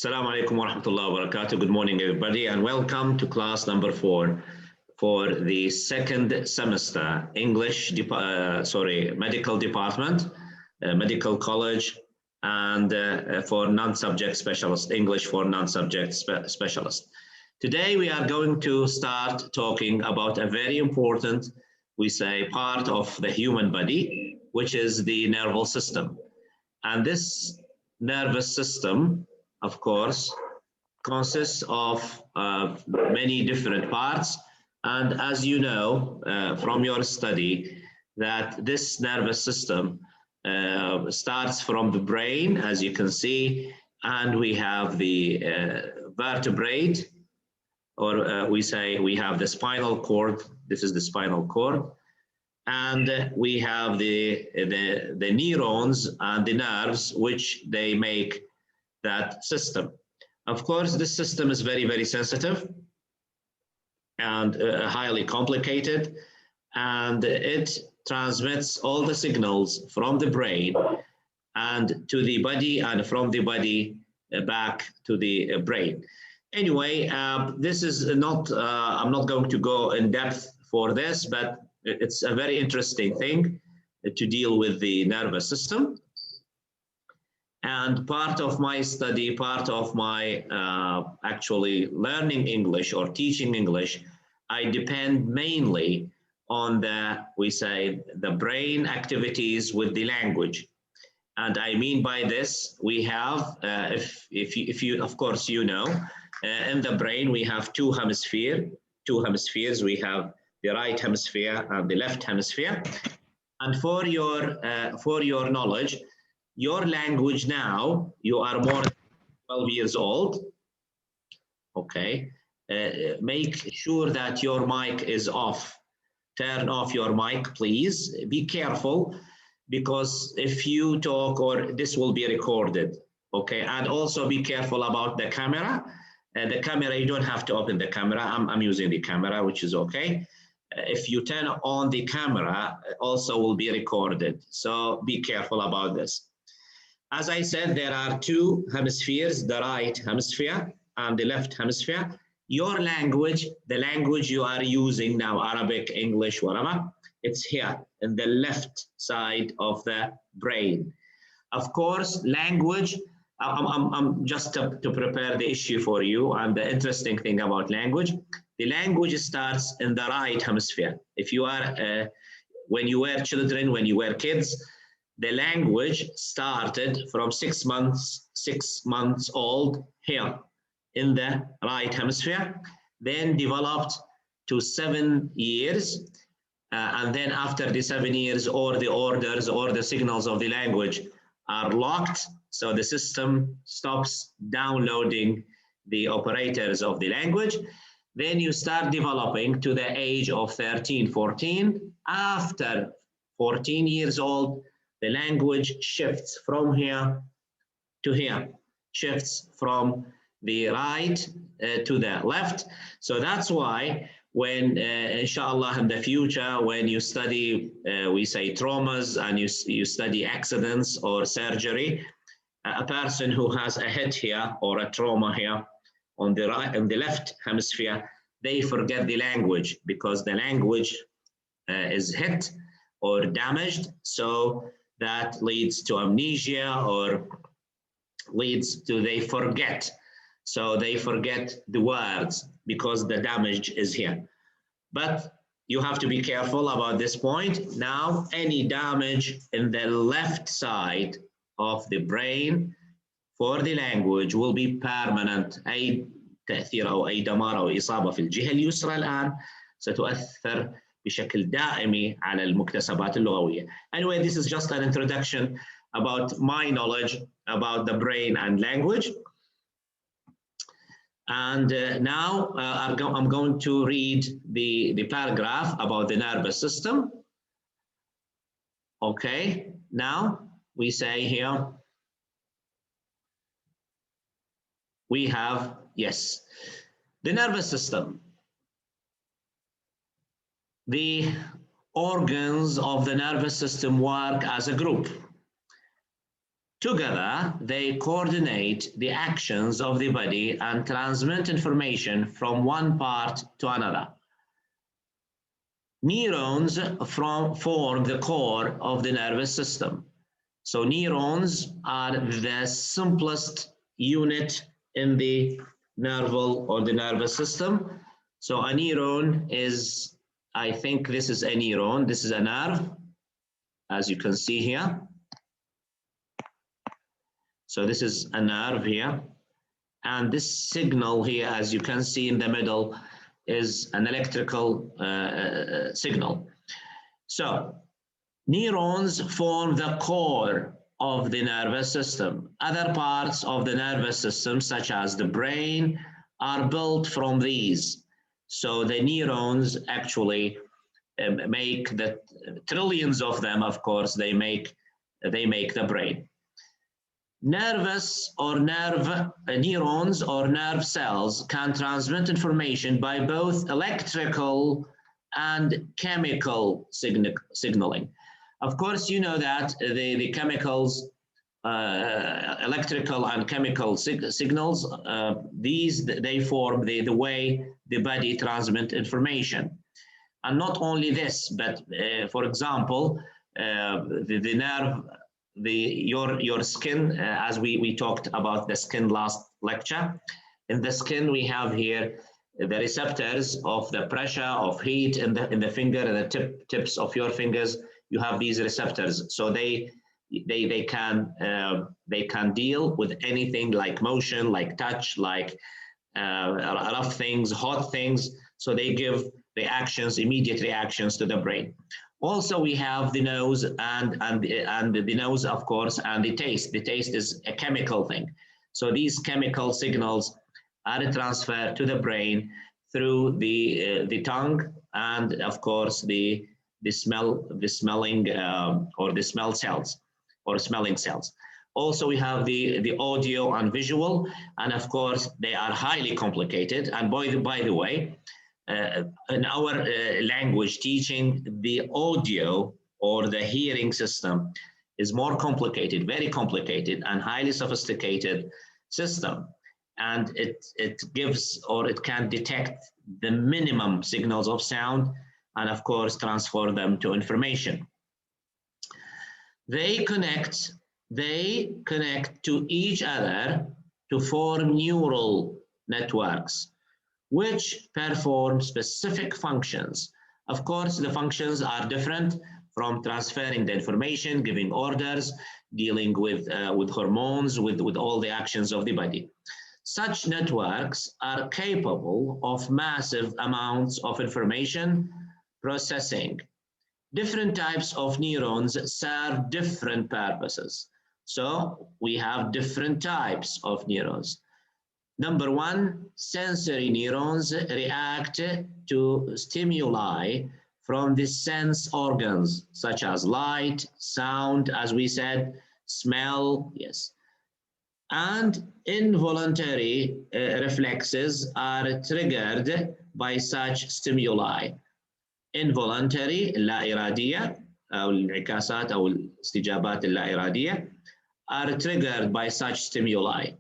Assalamu alaikum wa rahmatullahi wa barakatuh. Good morning, everybody, and welcome to class number 4 for the second semester English, medical department, medical college, and for non-subject specialist, English for non-subject specialist. Today, we are going to start talking about a very important, we say, part of the human body, which is the nervous system. And this nervous system, of course, consists of many different parts. And as you know from your study, that this nervous system starts from the brain, as you can see, and we have the vertebrate, or we say we have the spinal cord. This is the spinal cord. And we have the neurons and the nerves, which they make that system. Of course, this system is very, very sensitive and highly complicated, and it transmits all the signals from the brain and to the body, and from the body back to the brain. Anyway, this is not, I'm not going to go in depth for this, but it's a very interesting thing to deal with the nervous system. And part of my study, part of my actually learning English or teaching English, I depend mainly on we say, the brain activities with the language. And I mean by this, we have, if you, of course, you know, in the brain, we have two hemispheres. We have the right hemisphere and the left hemisphere. And for your knowledge, your language now, you are more than 12 years old, okay? Make sure that your mic is off. Turn off your mic, please. Be careful, because if you talk, or this will be recorded, okay? And also be careful about the camera. The camera, you don't have to open the camera. I'm using the camera, which is okay. If you turn on the camera, also will be recorded. So be careful about this. As I said, there are two hemispheres, the right hemisphere and the left hemisphere. Your language, the language you are using now, Arabic, English, whatever, it's here in the left side of the brain. Of course, language, I'm just to prepare the issue for you, and the interesting thing about language, the language starts in the right hemisphere. If you are, when you were children, when you were kids, the language started from 6 months old here in the right hemisphere, then developed to 7 years, and then after the 7 years, all the orders or the signals of the language are locked, so the system stops downloading the operators of the language. Then you start developing to the age of 13, 14. After 14 years old, the language shifts from here to here, shifts from the right to the left. So that's why when, inshallah, in the future, when you study, we say traumas, and you study accidents or surgery, a person who has a hit here or a trauma here on the right and the left hemisphere, they forget the language because the language is hit or damaged. So that leads to amnesia, or leads to they forget. So they forget the words because the damage is here. But you have to be careful about this point. Now, any damage in the left side of the brain for the language will be permanent. أي تأثير أو أي دمار أو إصابة في الجهة اليسرى الآن ستؤثر بشكل دائمي على المكتسبات اللغوية. Anyway, this is just an introduction about my knowledge about the brain and language. And now I'm going to read the paragraph about the nervous system. Okay, now we say here, we have, yes, the nervous system. The organs of the nervous system work as a group. Together, they coordinate the actions of the body and transmit information from one part to another. Neurons form the core of the nervous system. So neurons are the simplest unit in the nerval or the nervous system. So a neuron is, I think this is a neuron, this is a nerve, as you can see here. So this is a nerve here. And this signal here, as you can see in the middle, is an electrical signal. So neurons form the core of the nervous system. Other parts of the nervous system, such as the brain, are built from these. So the neurons actually make the trillions of them, of course, they make the brain. Nervous or neurons or nerve cells can transmit information by both electrical and chemical signaling. Of course, you know that the chemicals, electrical and chemical signals, they form the way the body transmits information. And not only this, but for example, the nerve, your skin, as we talked about the skin last lecture. In the skin, we have here the receptors of the pressure, of heat in the finger and the tips of your fingers. You have these receptors, so they can deal with anything like motion, like touch, like rough things, hot things. So they give reactions, immediate reactions to the brain. Also, we have the nose and the nose, of course, and the taste. The taste is a chemical thing. So these chemical signals are transferred to the brain through the tongue and, of course, the smelling or the smell cells or smelling cells. Also, we have the audio and visual, and of course, they are highly complicated. And by the way, in our language teaching, the audio or the hearing system is more complicated, very complicated and highly sophisticated system. And it gives, or it can detect the minimum signals of sound and of course transfer them to information. They connect to each other to form neural networks, which perform specific functions. Of course, the functions are different from transferring the information, giving orders, dealing with hormones, with all the actions of the body. Such networks are capable of massive amounts of information processing. Different types of neurons serve different purposes. So we have different types of neurons. Number one, sensory neurons react to stimuli from the sense organs, such as light, sound, as we said, smell, yes. And involuntary reflexes are triggered by such stimuli. Involuntary لا إرادية أو الانعكاسات أو الاستجابات اللا إرادية are triggered by such stimuli.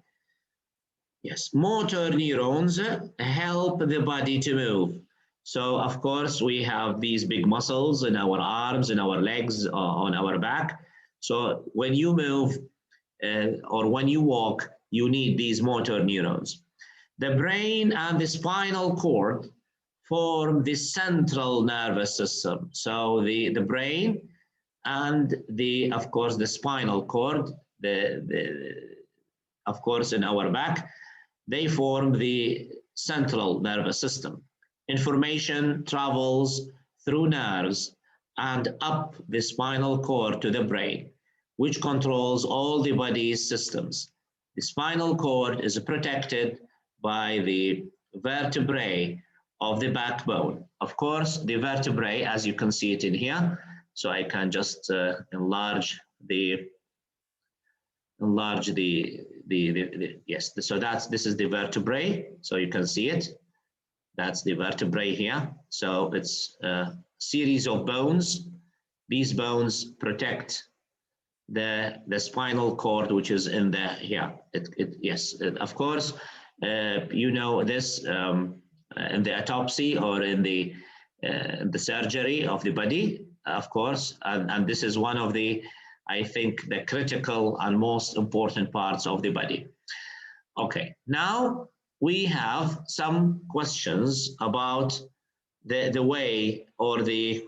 Yes, motor neurons help the body to move. So, of course, we have these big muscles in our arms, in our legs, on our back. So when you move or when you walk, you need these motor neurons. The brain and the spinal cord form the central nervous system. So the brain and of course, the spinal cord, of course, in our back, they form the central nervous system. Information travels through nerves and up the spinal cord to the brain, which controls all the body's systems. The spinal cord is protected by the vertebrae of the backbone. Of course, the vertebrae, as you can see it in here, so I can just enlarge the yes, so this is the vertebrae, so you can see it. That's the vertebrae here. So it's a series of bones. These bones protect the spinal cord, which is in the here. Yes, of course, you know this in the autopsy or in the surgery of the body, of course, and this is one of the, I think, the critical and most important parts of the body. Okay, now we have some questions about the way or the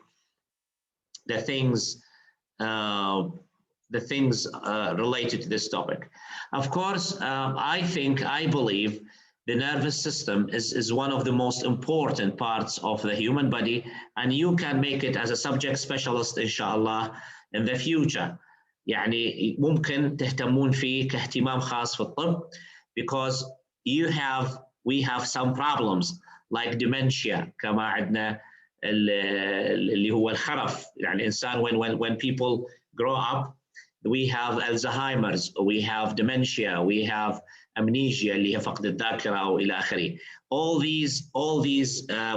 things related to this topic. Of course, I believe the nervous system is one of the most important parts of the human body, and you can make it as a subject specialist inshallah in the future. يعني ممكن تهتمون فيه كاهتمام خاص في الطب, because we have some problems like dementia, كما عندنا اللي هو الخرف. يعني الإنسان when people grow up, we have Alzheimer's, we have dementia, we have amnesia اللي هي فقد الذاكرة أو إلى آخره. All these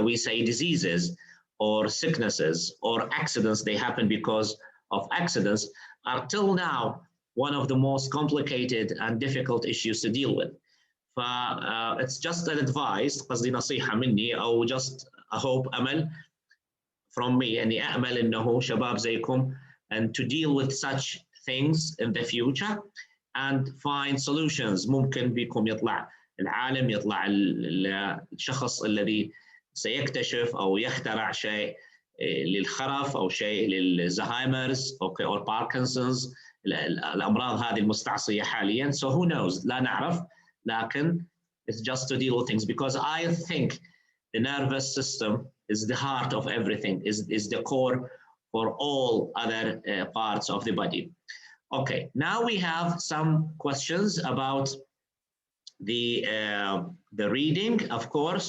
we say diseases or sicknesses or accidents, they happen because of accidents, are till now one of the most complicated and difficult issues to deal with. It's just an advice, قصدي نصيحة مني أو just a hope أمل from me, أني أأمل أنه شباب زيكم and to deal with such things in the future and find solutions. ممكن بكم يطلع العالم, يطلع الشخص الذي سيكتشف أو يخترع شيء للخرف أو شيء للزهايمرز أو باركنسونز, الأمراض هذه المستعصية حاليا. So who knows, لا نعرف, لكن it's just to deal with things, because I think the nervous system is the heart of everything, is the core for all other parts of the body. Okay, now we have some questions about the reading. Of course,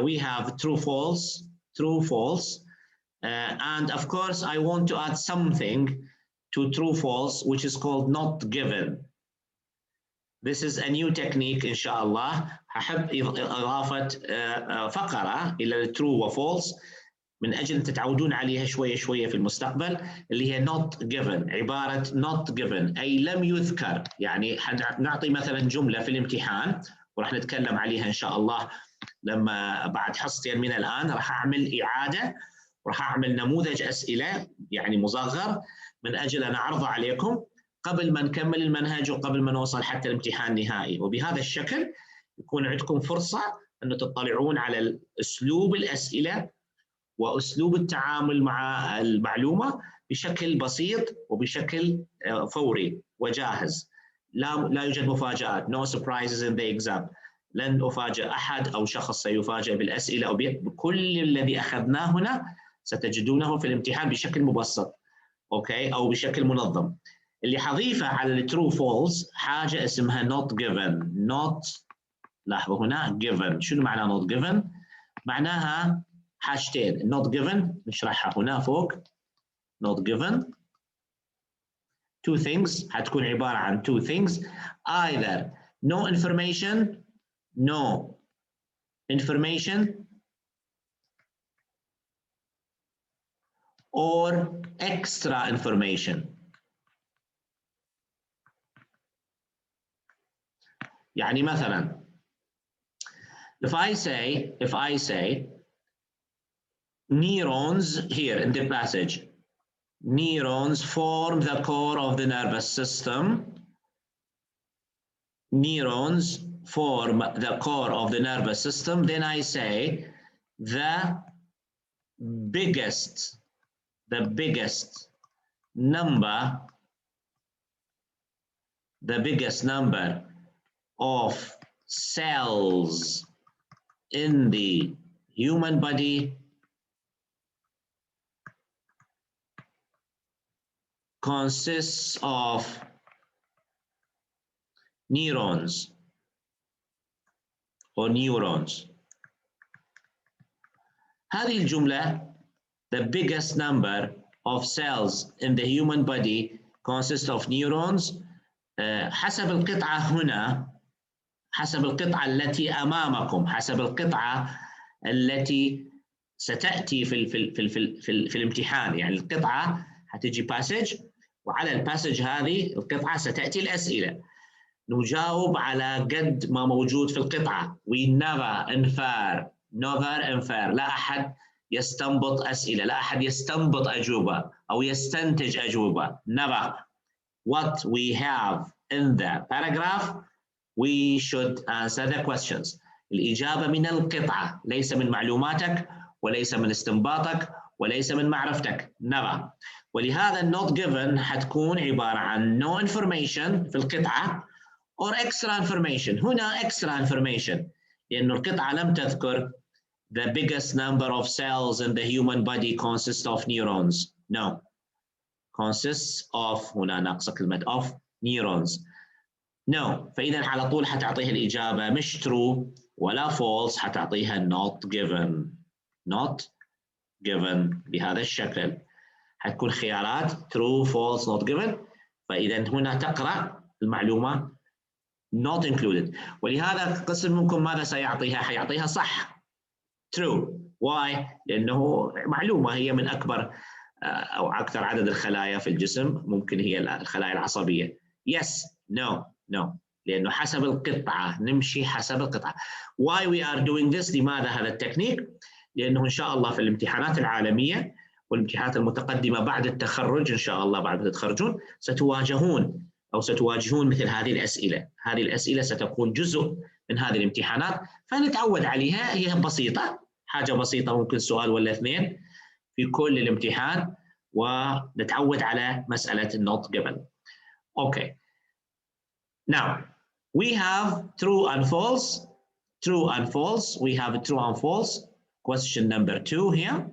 we have true, false, and of course I want to add something to true, false, which is called not given. This is a new technique إن شاء الله. هحب إضافة فقرة إلى true و false من أجل تتعودون عليها شوية شوية في المستقبل, اللي هي not given. عبارة not given أي لم يذكر. يعني نعطي مثلا جملة في الامتحان وراح نتكلم عليها إن شاء الله لما بعد حصتين من الآن. راح أعمل إعادة وراح أعمل نموذج أسئلة يعني مصغر من أجل أن أعرضه عليكم قبل ما نكمل المنهج وقبل ما نوصل حتى الامتحان النهائي. وبهذا الشكل يكون عندكم فرصة أن تطلعون على أسلوب الأسئلة وأسلوب التعامل مع المعلومة بشكل بسيط وبشكل فوري وجاهز. لا يوجد مفاجآت. No surprises in the exam. لن أفاجئ أحد أو شخص سيفاجئ بالأسئلة أو بكل الذي أخذناه هنا ستجدونه في الامتحان بشكل مبسط. أوكي, أو بشكل منظم. اللي حضيفه على الترو فولس حاجة اسمها not given. not, لاحظوا هنا given. شنو معنى not given؟ معناها حاجتين. not given نشرحها هنا فوق. not given two things, حتكون عبارة عن two things. either no information or extra information. يعني مثلا if I say neurons here in the passage, neurons form the core of the nervous system. Neurons form the core of the nervous system. Then I say the biggest number of cells in the human body consists of neurons or neurons. هذه الجملة the biggest number of cells in the human body consists of neurons. حسب القطعة هنا، حسب القطعة التي أمامكم، حسب القطعة التي ستأتي في الامتحان. يعني القطعة هتجي passage وعلى الباسج هذه القطعة ستأتي الأسئلة، نجاوب على قد ما موجود في القطعة. We never infer. لا أحد يستنبط أسئلة، لا أحد يستنبط أجوبة أو يستنتج أجوبة. Never. What we have in the paragraph, we should answer the questions. الإجابة من القطعة، ليس من معلوماتك وليس من استنباطك وليس من معرفتك. Never. ولهذا not given حتكون عبارة عن no information في القطعة or extra information. هنا extra information لأن القطعة لم تذكر the biggest number of cells in the human body consists of neurons. No. Consists of، هنا ناقصة كلمة of neurons. No. فإذا على طول حتعطيها الإجابة مش true ولا false، حتعطيها not given. Not given بهذا الشكل. حتكون خيارات true, false, not given. فإذا هنا تقرأ المعلومة not included. ولهذا قسم منكم ماذا سيعطيها؟ حيعطيها صح. True. Why؟ لأنه معلومة هي من أكبر أو أكثر عدد الخلايا في الجسم، ممكن هي الخلايا العصبية. Yes. No. No. لأنه حسب القطعة، نمشي حسب القطعة. Why we are doing this؟ لماذا هذا التكنيك؟ لأنه إن شاء الله في الامتحانات العالمية والامتحانات المتقدمة بعد التخرج، إن شاء الله بعد ما تتخرجون ستواجهون مثل هذه الأسئلة. هذه الأسئلة ستكون جزء من هذه الامتحانات، فنتعود عليها. هي بسيطة، حاجة بسيطة، ممكن سؤال ولا اثنين في كل الامتحان، ونتعود على مسألة not given. Okay. Now, we have true and false. True and false. We have true and false. Question number 2 here.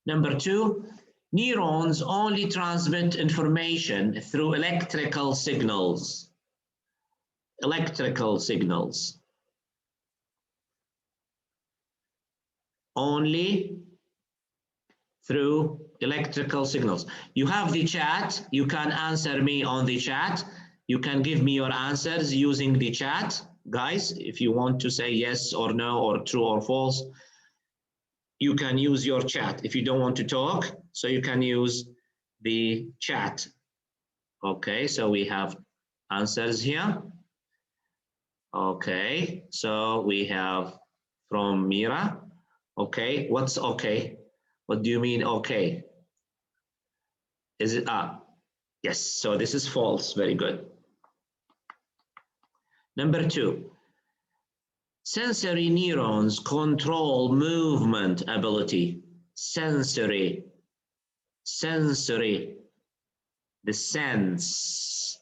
Number 2, neurons only transmit information through electrical signals. Electrical signals. Only through electrical signals. You have the chat. You can answer me on the chat. You can give me your answers using the chat. Guys, if you want to say yes or no or true or false, you can use your chat. If you don't want to talk, so you can use the chat. Okay, so we have answers here. Okay, so we have from Mira. Okay, what's okay? What do you mean okay? Is it yes, so this is false. Very good. Number 2, sensory neurons control movement ability. Sensory, the sense.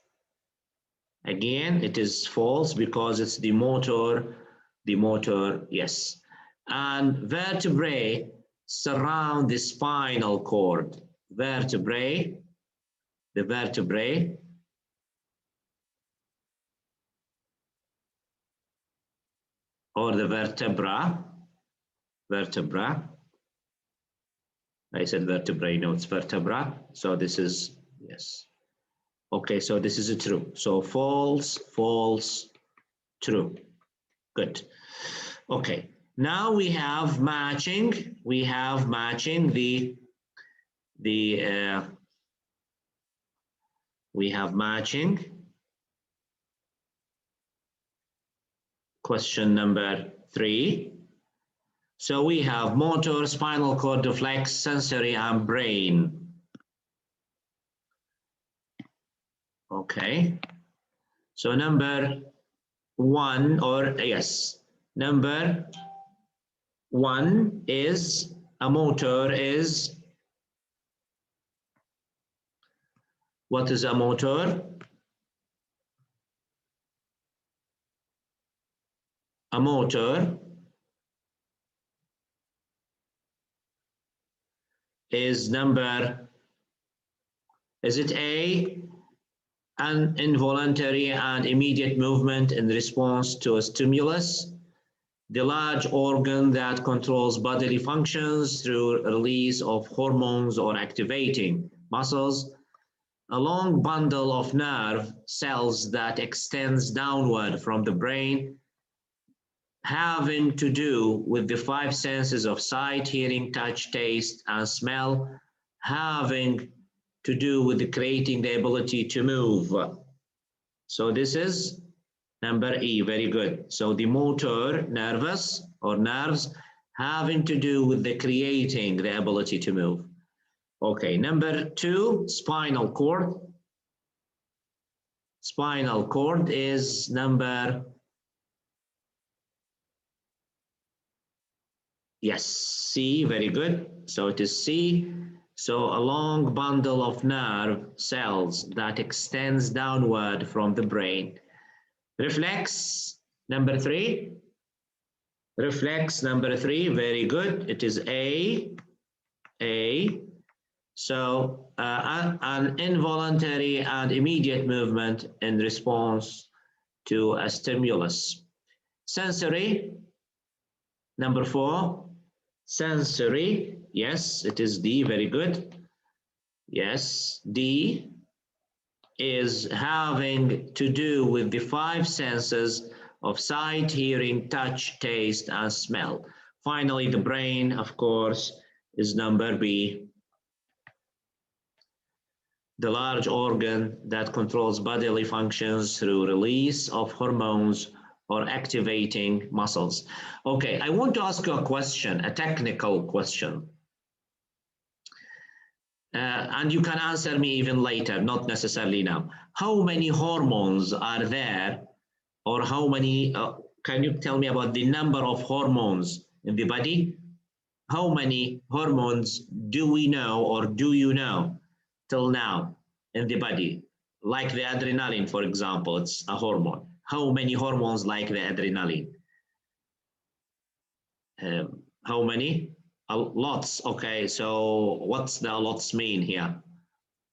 Again, it is false because it's the motor, yes. And vertebrae surround the spinal cord. Vertebrae, the vertebrae or the vertebra. I said vertebrae, no, it's vertebra. So this is, yes. Okay, so this is a true. So false, true. Good. Okay, now we have matching. We have matching we have matching. Question number 3. So we have motor, spinal cord, reflex, sensory, and brain. Okay. So number 1, or yes, number 1 is a motor is, what is a motor? A motor is number, is it A, an involuntary and immediate movement in response to a stimulus, the large organ that controls bodily functions through release of hormones or activating muscles, a long bundle of nerve cells that extends downward from the brain, having to do with the 5 senses of sight, hearing, touch, taste, and smell, having to do with creating the ability to move. So this is number E, very good. So the motor nervous or nerves having to do with the creating the ability to move. Okay, number 2, spinal cord. Spinal cord is number, yes, C, very good. So it is C. So a long bundle of nerve cells that extends downward from the brain. Reflex, number 3. Reflex, number 3, very good. It is A. So an involuntary and immediate movement in response to a stimulus. Sensory, number 4. Sensory, yes, it is D, very good. Yes, D is having to do with the 5 senses of sight, hearing, touch, taste, and smell. Finally, the brain, of course, is number B. The large organ that controls bodily functions through release of hormones or activating muscles. Okay, I want to ask you a question, a technical question. And you can answer me even later, not necessarily now. How many hormones are there, or how many, can you tell me about the number of hormones in the body? How many hormones do we know, or do you know till now in the body? Like the adrenaline, for example, it's a hormone. How many hormones like the adrenaline? How many? Lots. Okay, so what's the lots mean here?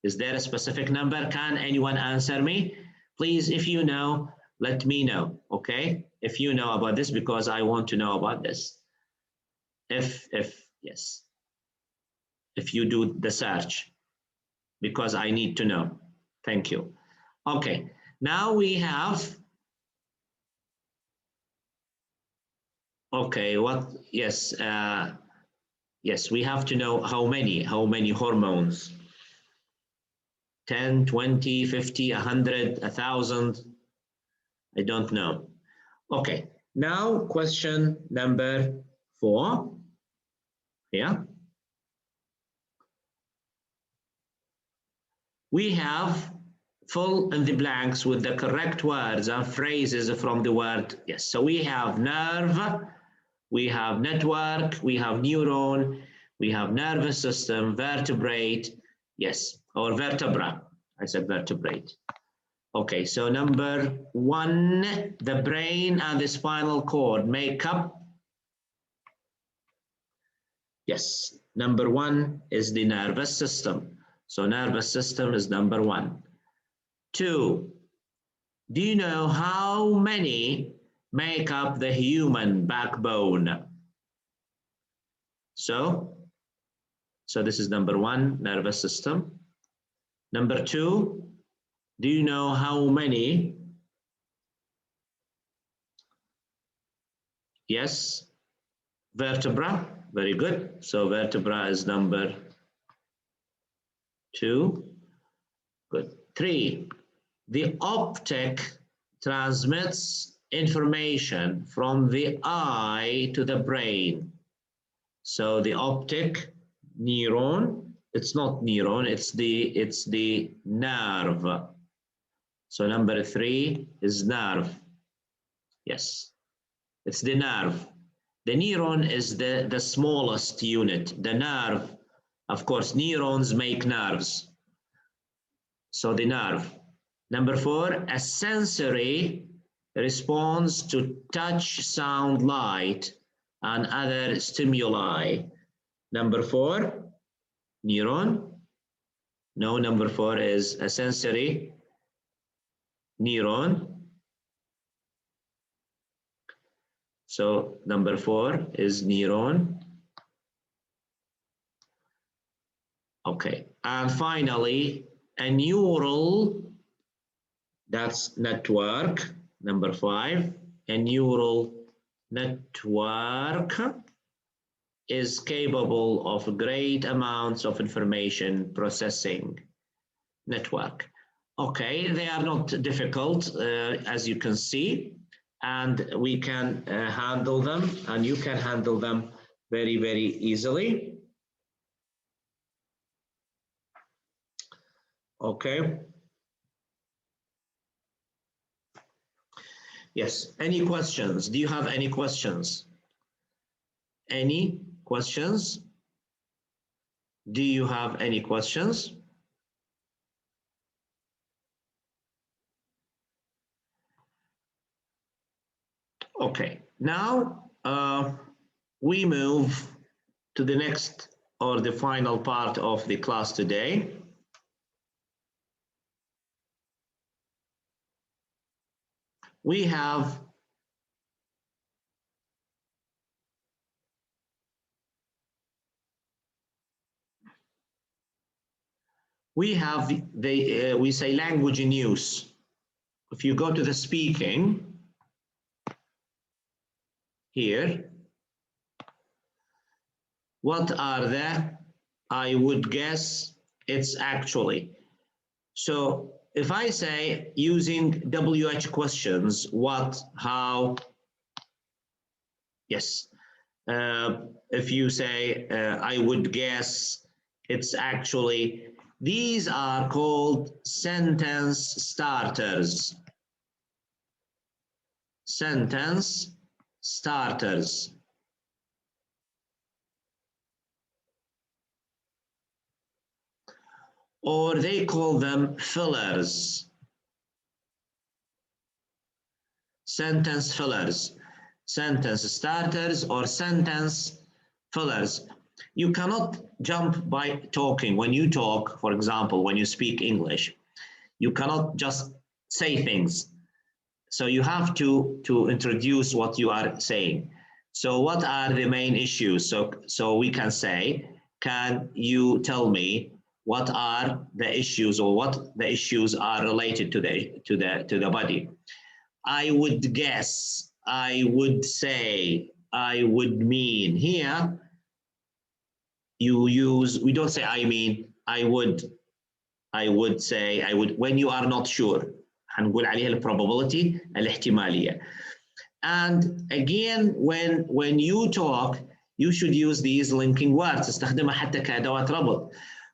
Is there a specific number? Can anyone answer me? Please, if you know, let me know, okay? If you know about this, because I want to know about this. Yes, if you do the search, because I need to know. Thank you. Okay, now we have, okay, what, yes, yes, we have to know how many hormones. 10, 20, 50, 100, 1,000, I don't know. Okay, now question number 4. Yeah. We have fill in the blanks with the correct words and phrases from the word. Yes, so we have nerve, we have network, we have neuron, we have nervous system, vertebrate, yes, or vertebra. I said vertebrate. Okay, so number 1, the brain and the spinal cord make up. Yes, number 1 is the nervous system. So nervous system is number 1. 2, do you know how many make up the human backbone? So this is number 1, nervous system. Number 2, do you know how many? Yes, vertebra, very good. So vertebra is number 2. Good. 3, the optic transmits information from the eye to the brain. So the optic neuron, it's not neuron, it's the nerve. So number 3 is nerve. Yes, it's the nerve. The neuron is the smallest unit. The nerve, of course, neurons make nerves. So the nerve. Number 4, a sensory responds to touch, sound, light, and other stimuli. Number 4, neuron. No, number 4 is a sensory neuron. So number 4 is neuron. Okay, and finally, a neural, that's network. Number 5, a neural network is capable of great amounts of information processing. network. Okay, they are not difficult, as you can see, and we can handle them, and you can handle them very, very easily. Okay. Yes, any questions? Do you have any questions? Any questions? Do you have any questions? Okay, now we move to the next or the final part of the class today. We have the we say language in use. If you go to the speaking here, what are the, I would guess it's actually. So if I say using WH questions, what, how, yes. If you say, I would guess, it's actually, these are called sentence starters. Sentence starters. Or they call them fillers. Sentence fillers. Sentence starters or sentence fillers. You cannot jump by talking. When you talk, for example, when you speak English, you cannot just say things. So you have to introduce what you are saying. So what are the main issues? So we can say, can you tell me what are the issues or what the issues are related to the body? I would guess, I would say, I would mean. Here, you use, we don't say I mean, I would say, I would, when you are not sure. هنقول عليها البروبابيلتي الاحتمالية. And again, when you talk, you should use these linking words. تستخدمها حتى كأدوات ربط.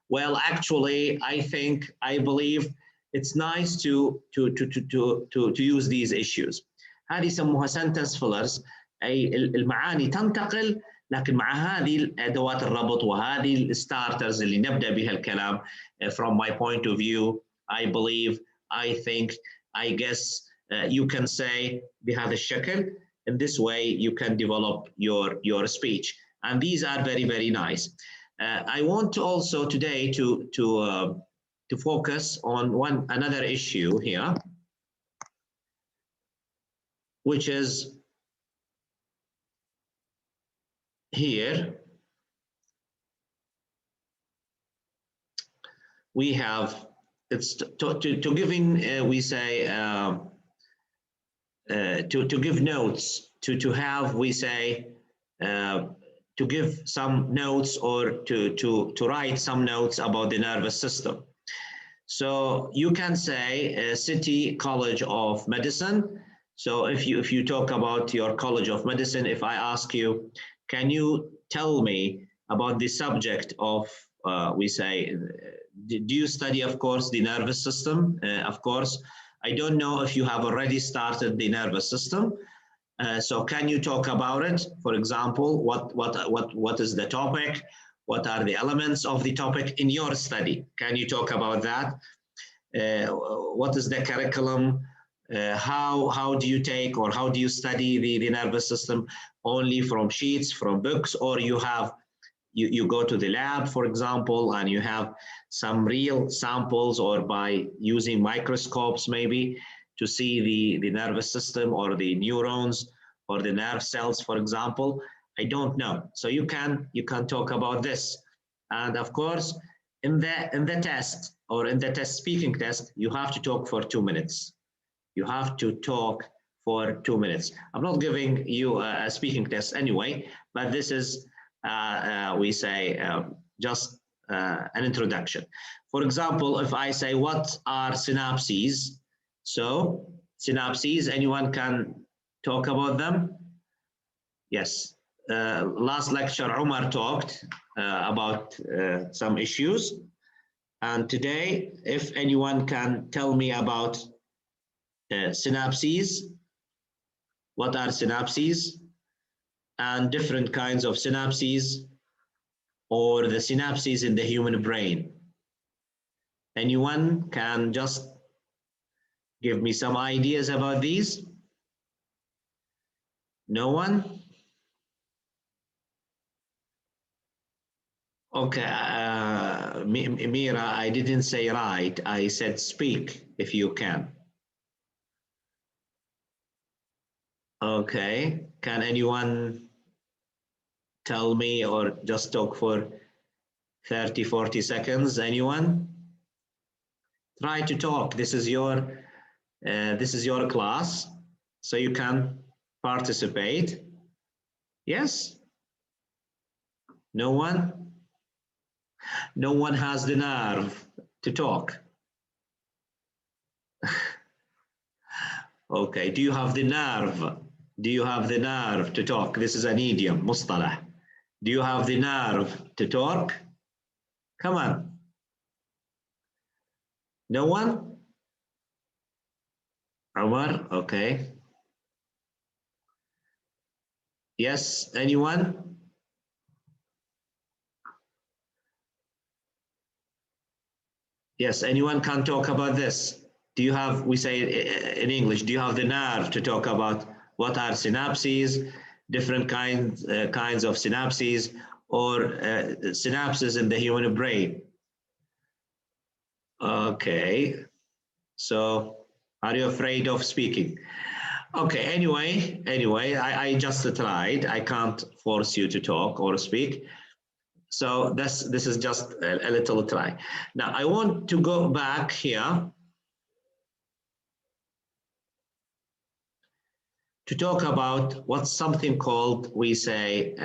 Well, actually, I believe it's nice to use these issues. هذه يسموها sentence fillers، أي المعاني تنتقل لكن مع هذه الأدوات الربط وهذه الستارترز اللي نبدأ بها الكلام. From my point of view, I believe, I think, I guess, you can say بهذا الشكل. In this way, you can develop your speech. And these are very, very nice. I want to also today to focus on another issue here, which is here. We have, it's to giving, we say, to give notes, to have, we say, to give some notes or to write some notes about the nervous system. So you can say City College of Medicine. So if you talk about your College of Medicine, if I ask you, can you tell me about the subject of, we say, do you study, of course, the nervous system? Of course. I don't know if you have already started the nervous system. So can you talk about it? For example, what is the topic? What are the elements of the topic in your study? Can you talk about that? What is the curriculum? How do you take or how do you study the nervous system? Only from sheets, from books, or you go to the lab, for example, and you have some real samples, or by using microscopes maybe to see the nervous system or the neurons or the nerve cells, for example. I don't know. So you can talk about this. And of course, in the test or in the test speaking test, you have to talk for 2 minutes. You have to talk for 2 minutes. I'm not giving you a speaking test anyway, but this is, we say, just an introduction. For example, if I say, what are synapses? So synapses, anyone can talk about them? Yes. Last lecture, Umar talked about some issues. And today, if anyone can tell me about synapses, what are synapses, and different kinds of synapses, or the synapses in the human brain. Anyone can just give me some ideas about these? No one? Okay, Mira, I didn't say right. I said speak if you can. Okay, can anyone tell me or just talk for 30, 40 seconds? Anyone? Try to talk. This is your class, so you can participate. Yes? No one? No one has the nerve to talk. Okay, do you have the nerve? Do you have the nerve to talk? This is an idiom, mustalah. Do you have the nerve to talk? Come on. No one? Omar, okay. Yes, anyone? Yes, anyone can talk about this? Do you have, we say in English, do you have the nerve to talk about what are synapses, different kinds of synapses, or synapses in the human brain? Okay, so are you afraid of speaking? Okay, anyway, I just tried. I can't force you to talk or speak. So this is just a little try. Now I want to go back here to talk about what's something called, we say,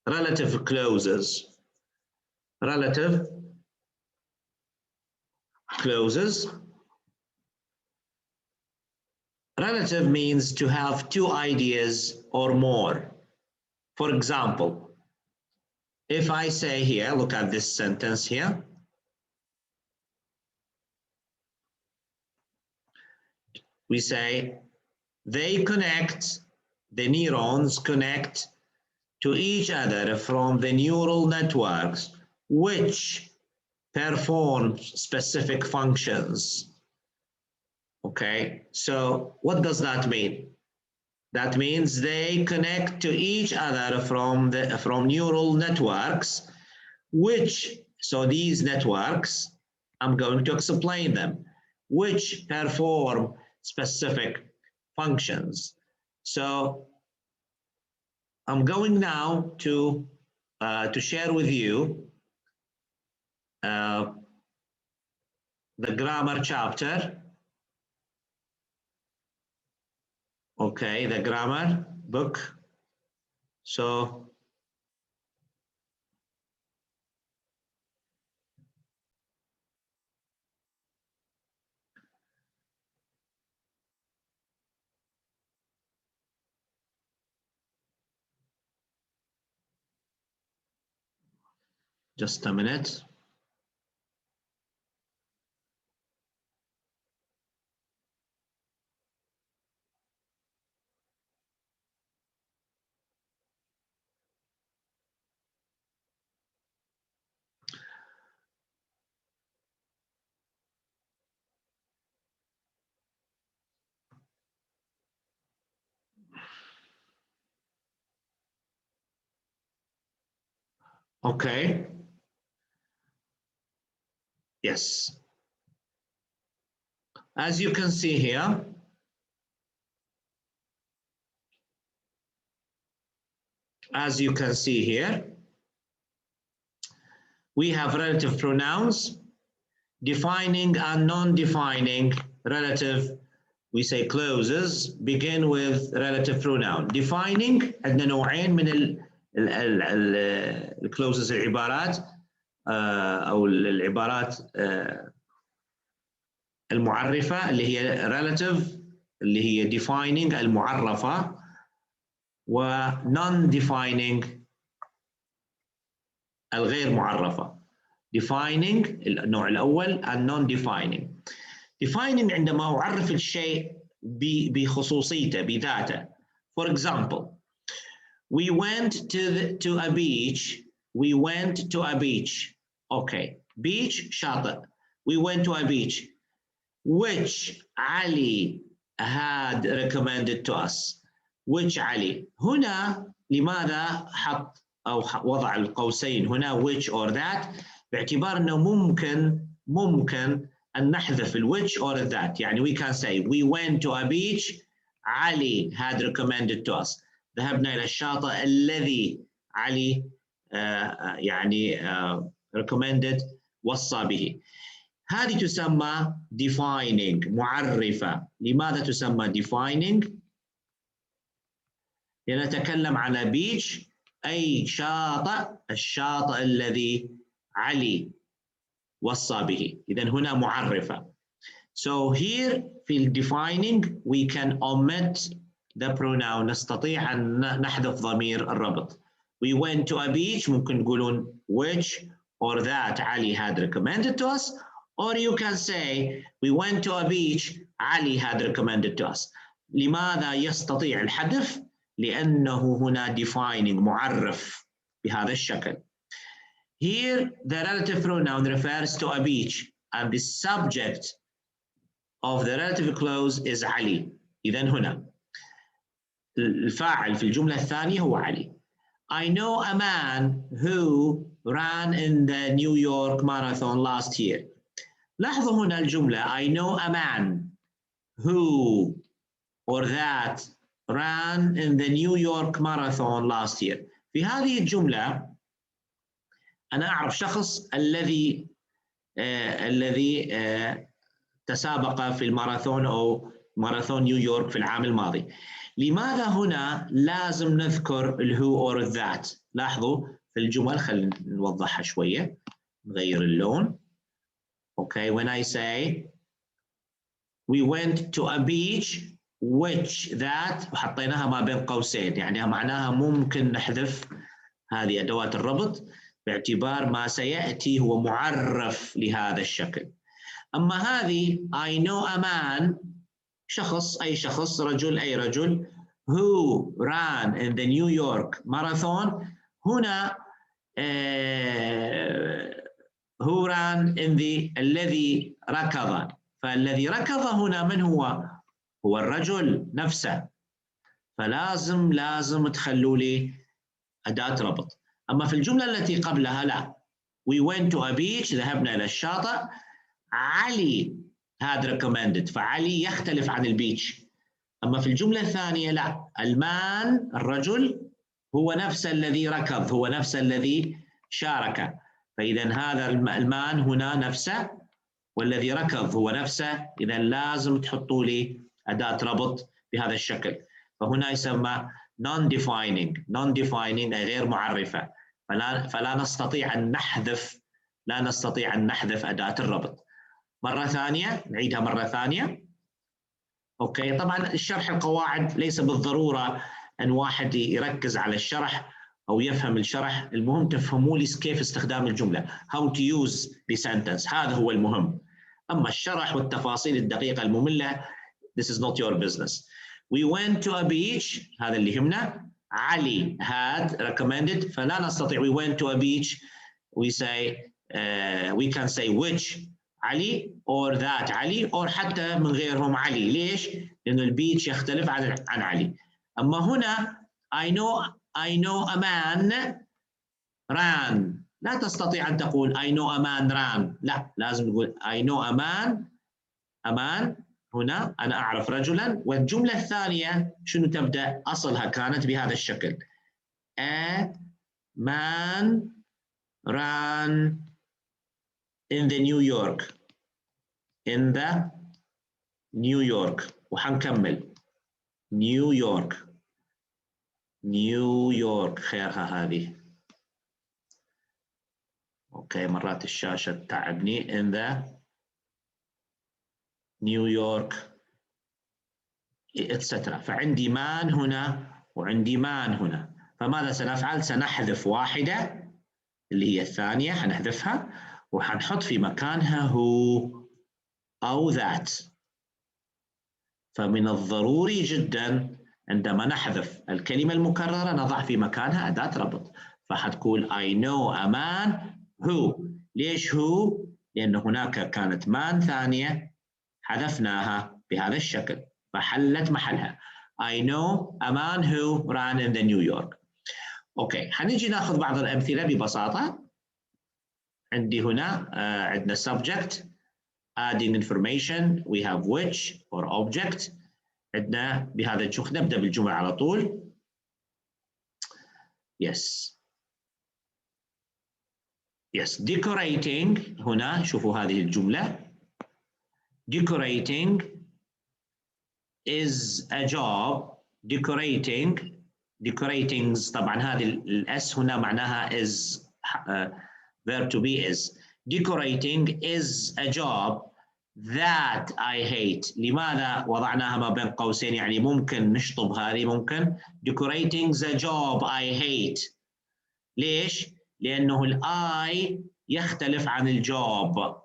relative clauses. Relative clauses. Relative means to have two ideas or more. For example, if I say here, look at this sentence here. We say they connect, the neurons connect to each other from the neural networks, which perform specific functions. Okay, so what does that mean? That means they connect to each other from neural networks, which, so these networks, I'm going to explain them, which perform specific functions. So I'm going now to share with you the grammar chapter. Okay, the grammar book. So just a minute. Okay. Yes. As you can see here, we have relative pronouns, defining and non-defining relative, we say clauses begin with relative pronoun. Defining عندنا نوعين من الclauses العبارات. أو العبارات المعرفة اللي هي relative اللي هي defining المعرفة، و non-defining الغير معرفة. defining النوع الأول and non-defining. defining عندما أعرف الشيء بخصوصيته بذاته. For example, we went to a beach. We went to a beach. Okay, beach شاطئ. We went to a beach which Ali had recommended to us. which علي. هنا لماذا حط أو وضع القوسين هنا which or that؟ باعتبار أنه ممكن أن نحذف which or that. يعني we can say we went to a beach علي had recommended to us. ذهبنا إلى الشاطئ الذي علي يعني recommended وصى به. هذه تسمى defining معرفة. لماذا تسمى defining؟ لنتكلم على beach أي شاطئ، الشاطئ الذي علي وصى به. إذن هنا معرفة. So here في defining we can omit the pronoun. نستطيع أن نحذف ضمير الربط. We went to a beach ممكن تقولون which or that Ali had recommended to us, or you can say we went to a beach Ali had recommended to us. لماذا يستطيع الحذف؟ لأنه هنا defining معرف بهذا الشكل. Here the relative pronoun refers to a beach and the subject of the relative clause is علي. إذن هنا الفاعل في الجملة الثانية هو علي. I know a man who ran in the New York Marathon last year. لاحظوا هنا الجملة I know a man who or that ran in the New York Marathon last year. في هذه الجملة أنا أعرف شخص الذي تسابق في الماراثون أو ماراثون نيويورك في العام الماضي. لماذا هنا لازم نذكر الهو or that؟ لاحظوا في الجمل خلينا نوضحها شوية نغير اللون. Okay, when I say we went to a beach which that وحطيناها ما بين قوسين يعني معناها ممكن نحذف هذه أدوات الربط باعتبار ما سيأتي هو معرف لهذا الشكل. أما هذه I know a man شخص أي شخص رجل أي رجل who ran in the New York Marathon هنا who ran in the الذي ركض. فالذي ركض هنا من هو؟ هو الرجل نفسه. فلازم تخلوا لي أداة ربط. أما في الجملة التي قبلها لا. We went to a beach ذهبنا إلى الشاطئ. علي had recommended فعلي يختلف عن البيتش. أما في الجملة الثانية لا. المان الرجل هو نفس الذي ركض هو نفس الذي شارك. فإذا هذا المان هنا نفسه والذي ركض هو نفسه. إذا لازم تحطوا لي أداة ربط بهذا الشكل. فهنا يسمى non-defining أي غير معرفة. فلا نستطيع أن نحذف أداة الربط. مرة ثانية نعيدها مرة ثانية. أوكي طبعا الشرح القواعد ليس بالضرورة أن واحد يركز على الشرح أو يفهم الشرح. المهم تفهموا لي كيف استخدام الجملة. How to use the sentence. هذا هو المهم. أما الشرح والتفاصيل الدقيقة المملة this is not your business. We went to a beach هذا اللي يهمنا. علي had recommended فلا نستطيع we went to a beach we can say which علي or that علي or حتى من غيرهم علي. ليش؟ لأن البيتش يختلف عن علي. أما هنا I know a man ran. لا تستطيع أن تقول I know a man ran. لا لازم تقول I know a man هنا أنا أعرف رجلا. والجملة الثانية شنو تبدأ؟ أصلها كانت بهذا الشكل A man ran in the New York وحنكمل New York خيرها هذه. اوكي مرات الشاشة تتعبني in the New York etc. فعندي man هنا وعندي man هنا، فماذا سنفعل؟ سنحذف واحدة اللي هي الثانية، حنحذفها وحنحط في مكانها هو أو that. فمن الضروري جدا عندما نحذف الكلمة المكررة نضع في مكانها أداة ربط، فحتقول I know a man who. ليش هو؟ لأن هناك كانت man ثانية حذفناها بهذا الشكل فحلت محلها. I know a man who ran in the New York. أوكي حنيجي ناخذ بعض الأمثلة ببساطة. عندي هنا عندنا subject adding information we have which or object. عندنا بهذا الشكل نبدأ بالجمل على طول. yes decorating. هنا شوفوا هذه الجملة decorating is a job. decorating طبعا هذه الاس هنا معناها is verb to be is. decorating is a job that I hate. لماذا وضعناها ما بين قوسين؟ يعني ممكن نشطب هذه، ممكن decorating is a job I hate. ليش؟ لأنه الآي يختلف عن الجوب.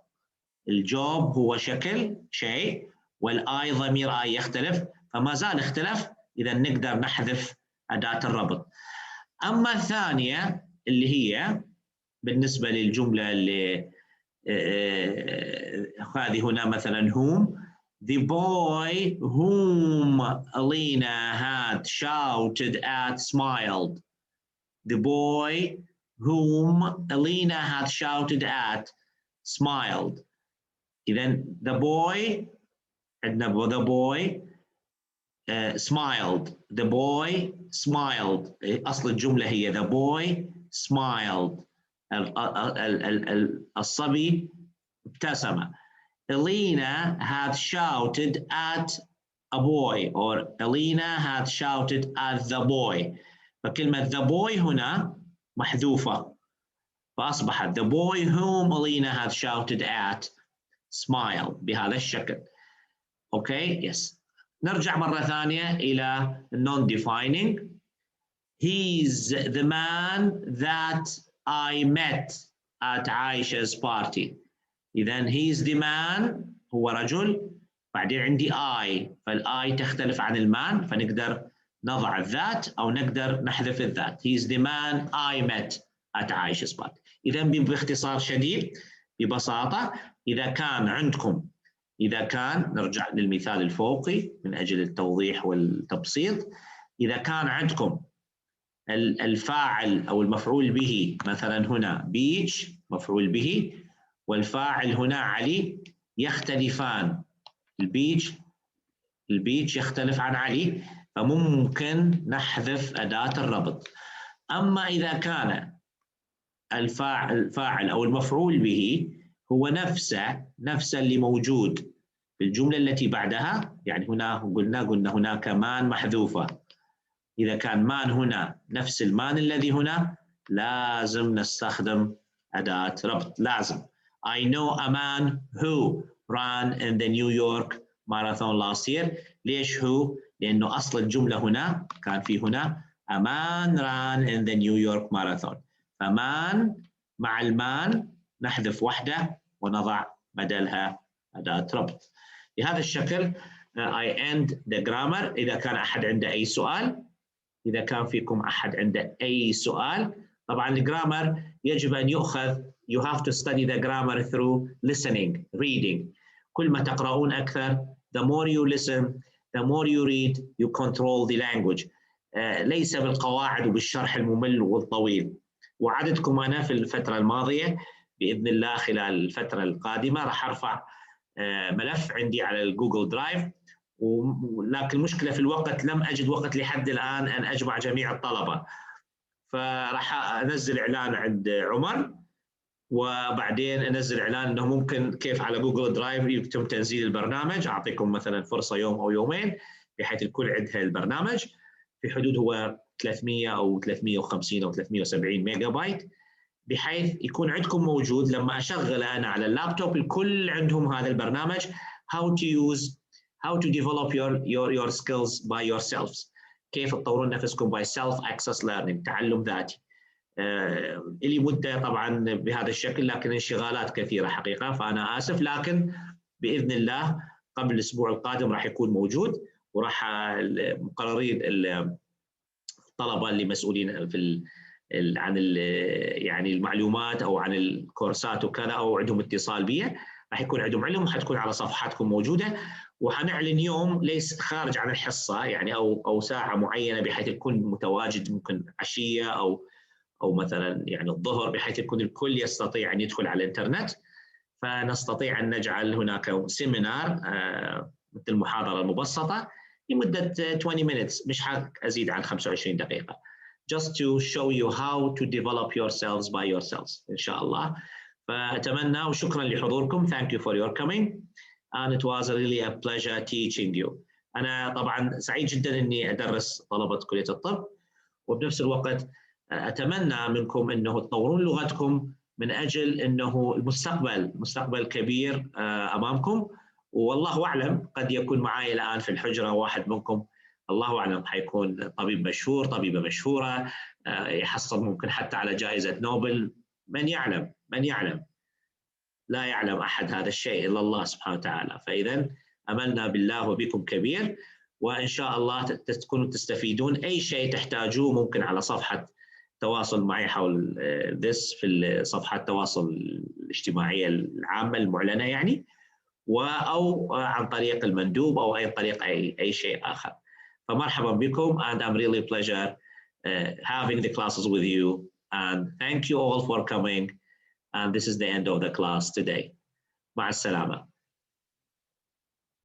الجوب هو شكل شيء والآي ضمير آي يختلف، فما زال اختلف، إذا نقدر نحذف أداة الربط. أما الثانية اللي هي بالنسبة للجملة اللي هذه هنا مثلا whom. the boy whom Alina had shouted at smiled. the boy whom Alina had shouted at smiled. إذن the boy عندنا the boy smiled. the boy smiled. أصل الجملة هي the boy smiled. الصبي ابتسم. Elena had shouted at a boy or Elena had shouted at the boy. فكلمة the boy هنا محذوفة فأصبحت the boy whom Elena had shouted at smiled بهذا الشكل. Okay, yes. نرجع مرة ثانية إلى non-defining. He's the man that I met at Aisha's party. إذن he's the man هو رجل، بعدين عندي I، فالI تختلف عن المان فنقدر نضع الذات أو نقدر نحذف الذات. he's the man I met at Aisha's party. إذن باختصار شديد ببساطة إذا كان نرجع للمثال الفوقي من أجل التوضيح والتبسيط. إذا كان عندكم الفاعل أو المفعول به مثلا هنا beach مفعول به والفاعل هنا علي يختلفان. البيتش يختلف عن علي فممكن نحذف أداة الربط. أما إذا كان الفاعل أو المفعول به هو نفسه اللي موجود في الجملة التي بعدها، يعني هنا قلنا هناك مان محذوفة. إذا كان مان هنا نفس المان الذي هنا لازم نستخدم أداة ربط. لازم. I know a man who ran in the New York marathon last year. ليش هو؟ لأنه أصل الجملة هنا كان في هنا a man ran in the New York marathon. فمان مع المان نحذف واحدة ونضع بدلها أداة ربط. بهذا الشكل I end the grammar. إذا كان أحد عنده أي سؤال، إذا كان فيكم أحد عنده أي سؤال. طبعا الجرامر يجب أن يؤخذ you have to study the grammar through listening, reading. كل ما تقرؤون أكثر the more you listen, the more you read, you control the language. ليس بالقواعد وبالشرح الممل والطويل. وعدتكم أنا في الفترة الماضية بإذن الله خلال الفترة القادمة راح أرفع ملف عندي على الجوجل درايف، ولكن المشكلة في الوقت لم أجد وقت لحد الآن أن أجمع جميع الطلبة، فراح أنزل إعلان عند عمر وبعدين أنزل إعلان أنه ممكن كيف على جوجل درايف يتم تنزيل البرنامج. أعطيكم مثلا فرصة يوم أو يومين بحيث الكل عندها البرنامج في حدود هو 300 أو 350 أو 370 ميجا بايت. بحيث يكون عندكم موجود لما أشغله أنا على اللابتوب الكل عندهم هذا البرنامج how to develop your skills by yourselves. كيف تطورون نفسكم by self access learning، تعلم ذاتي. إلي مدة طبعا بهذا الشكل، لكن انشغالات كثيرة حقيقة، فأنا آسف، لكن بإذن الله قبل الأسبوع القادم راح يكون موجود، وراح مقررين الطلبة اللي مسؤولين في عن يعني المعلومات أو عن الكورسات وكذا، أو عندهم اتصال بي، راح يكون عندهم علم وحتكون على صفحاتكم موجودة. وحنعلن يوم ليس خارج عن الحصة يعني، أو ساعة معينة بحيث يكون متواجد، ممكن عشية أو مثلا يعني الظهر، بحيث يكون الكل يستطيع أن يدخل على الإنترنت، فنستطيع أن نجعل هناك سيمينار مثل المحاضرة المبسطة لمدة 20 minutes، مش أزيد عن 25 دقيقة. Just to show you how to develop yourselves by yourselves إن شاء الله. فأتمنى وشكرا لحضوركم. Thank you for your coming and it was really a pleasure teaching you. أنا طبعا سعيد جدا أني أدرس طلبة كلية الطب، وبنفس الوقت أتمنى منكم أنه تطورون لغتكم من أجل أنه المستقبل كبير أمامكم. والله أعلم قد يكون معي الآن في الحجرة واحد منكم، الله أعلم حيكون طبيب مشهور، طبيبة مشهورة، يحصل ممكن حتى على جائزة نوبل، من يعلم، لا يعلم أحد هذا الشيء إلا الله سبحانه وتعالى. فإذا أملنا بالله وبكم كبير، وإن شاء الله تكونوا تستفيدون. أي شيء تحتاجوه ممكن على صفحة تواصل معي حول في صفحة التواصل الاجتماعية العامة المعلنة يعني، أو عن طريق المندوب أو أي طريق أي شيء آخر. فمرحبا بكم and I'm really pleasure having the classes with you and thank you all for coming and this is the end of the class today. مع السلامة.